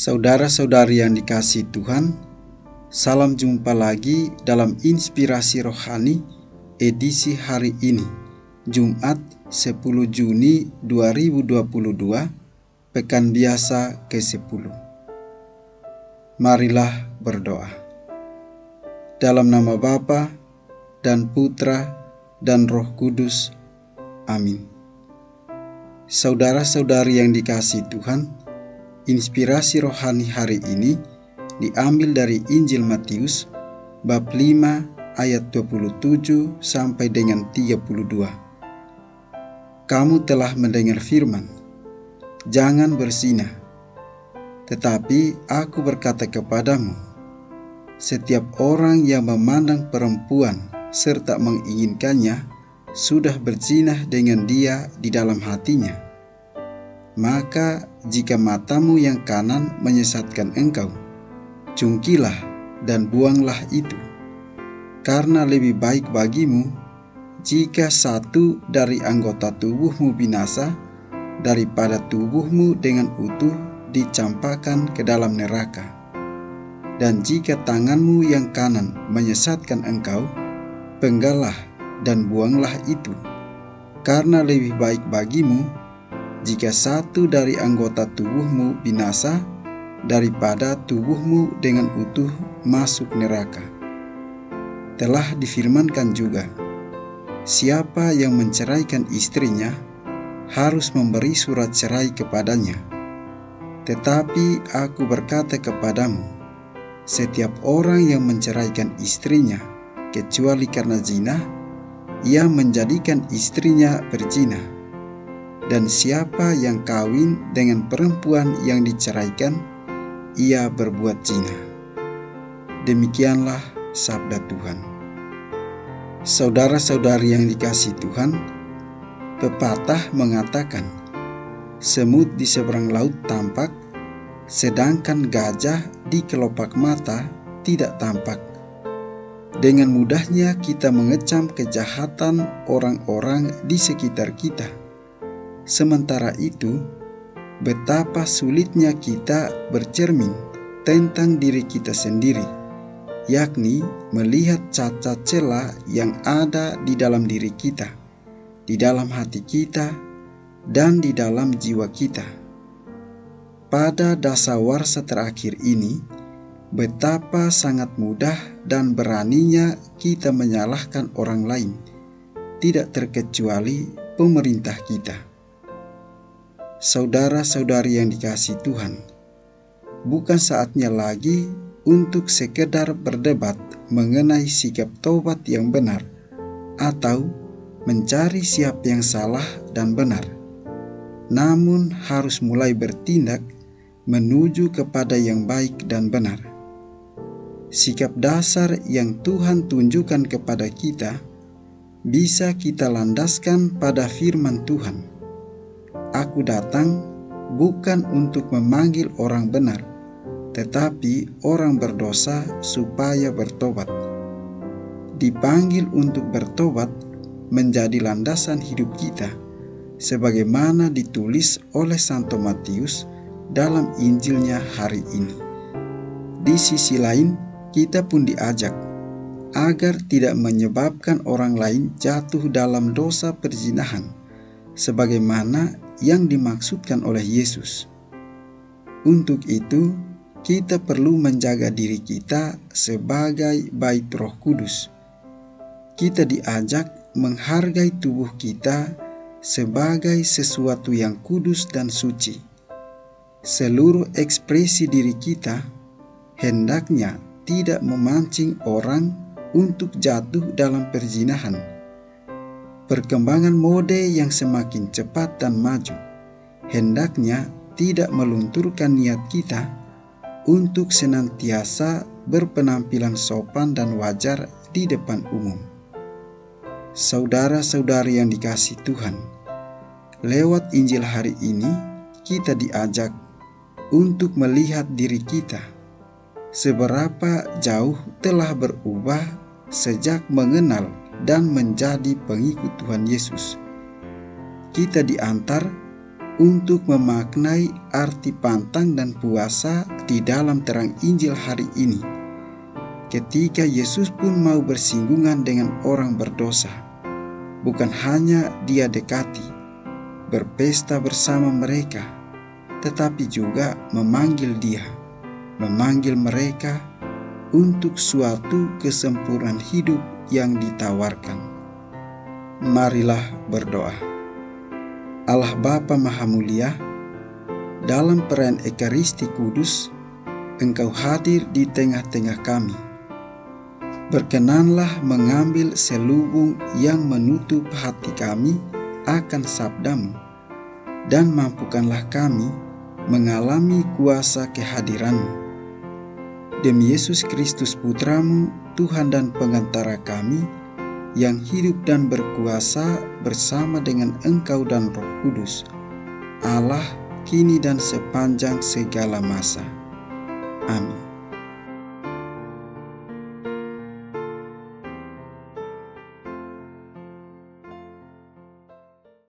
Saudara-saudari yang dikasihi Tuhan, salam jumpa lagi dalam Inspirasi Rohani edisi hari ini, Jumat 10 Juni 2022, Pekan Biasa ke-10. Marilah berdoa. Dalam nama Bapa dan Putra dan Roh Kudus. Amin. Saudara-saudari yang dikasihi Tuhan, inspirasi rohani hari ini diambil dari Injil Matius bab 5 ayat 27 sampai dengan 32. Kamu telah mendengar firman, jangan berzina. Tetapi aku berkata kepadamu, setiap orang yang memandang perempuan serta menginginkannya sudah berzina dengan dia di dalam hatinya. Maka jika matamu yang kanan menyesatkan engkau, cungkilah dan buanglah itu. Karena lebih baik bagimu jika satu dari anggota tubuhmu binasa daripada tubuhmu dengan utuh dicampakkan ke dalam neraka. Dan jika tanganmu yang kanan menyesatkan engkau, penggallah dan buanglah itu. Karena lebih baik bagimu jika satu dari anggota tubuhmu binasa daripada tubuhmu dengan utuh masuk neraka. Telah difirmankan juga, siapa yang menceraikan istrinya harus memberi surat cerai kepadanya. Tetapi aku berkata kepadamu, setiap orang yang menceraikan istrinya kecuali karena zina, ia menjadikan istrinya berzina. Dan siapa yang kawin dengan perempuan yang diceraikan, ia berbuat zina. Demikianlah sabda Tuhan. Saudara-saudari yang dikasihi Tuhan, pepatah mengatakan, semut di seberang laut tampak, sedangkan gajah di kelopak mata tidak tampak. Dengan mudahnya kita mengecam kejahatan orang-orang di sekitar kita. Sementara itu, betapa sulitnya kita bercermin tentang diri kita sendiri, yakni melihat cacat celah yang ada di dalam diri kita, di dalam hati kita, dan di dalam jiwa kita. Pada dasawarsa terakhir ini, betapa sangat mudah dan beraninya kita menyalahkan orang lain, tidak terkecuali pemerintah kita. Saudara-saudari yang dikasihi Tuhan, bukan saatnya lagi untuk sekedar berdebat mengenai sikap taubat yang benar atau mencari siapa yang salah dan benar, namun harus mulai bertindak menuju kepada yang baik dan benar. Sikap dasar yang Tuhan tunjukkan kepada kita bisa kita landaskan pada firman Tuhan. Aku datang bukan untuk memanggil orang benar, tetapi orang berdosa supaya bertobat. Dipanggil untuk bertobat menjadi landasan hidup kita, sebagaimana ditulis oleh Santo Matius dalam Injilnya hari ini. Di sisi lain, kita pun diajak agar tidak menyebabkan orang lain jatuh dalam dosa perzinahan, sebagaimana yang dimaksudkan oleh Yesus. Untuk itu, kita perlu menjaga diri kita sebagai bait Roh Kudus. Kita diajak menghargai tubuh kita sebagai sesuatu yang kudus dan suci. Seluruh ekspresi diri kita hendaknya tidak memancing orang untuk jatuh dalam perzinahan. Perkembangan mode yang semakin cepat dan maju hendaknya tidak melunturkan niat kita untuk senantiasa berpenampilan sopan dan wajar di depan umum. Saudara-saudari yang dikasihi Tuhan, lewat Injil hari ini kita diajak untuk melihat diri kita, seberapa jauh telah berubah sejak mengenal dan menjadi pengikut Tuhan Yesus. Kita diantar untuk memaknai arti pantang dan puasa di dalam terang Injil hari ini. Ketika Yesus pun mau bersinggungan dengan orang berdosa, bukan hanya Dia dekati, berpesta bersama mereka, tetapi juga memanggil mereka untuk suatu kesempurnaan hidup yang ditawarkan. Marilah berdoa. Allah Bapa Maha Mulia, dalam perayaan Ekaristi Kudus, Engkau hadir di tengah-tengah kami. Berkenanlah mengambil selubung yang menutup hati kami akan sabda-Mu, dan mampukanlah kami mengalami kuasa kehadiran-Mu. Demi Yesus Kristus Putra-Mu, Tuhan dan Pengantara kami, yang hidup dan berkuasa bersama dengan Engkau dan Roh Kudus, Allah, kini dan sepanjang segala masa. Amin.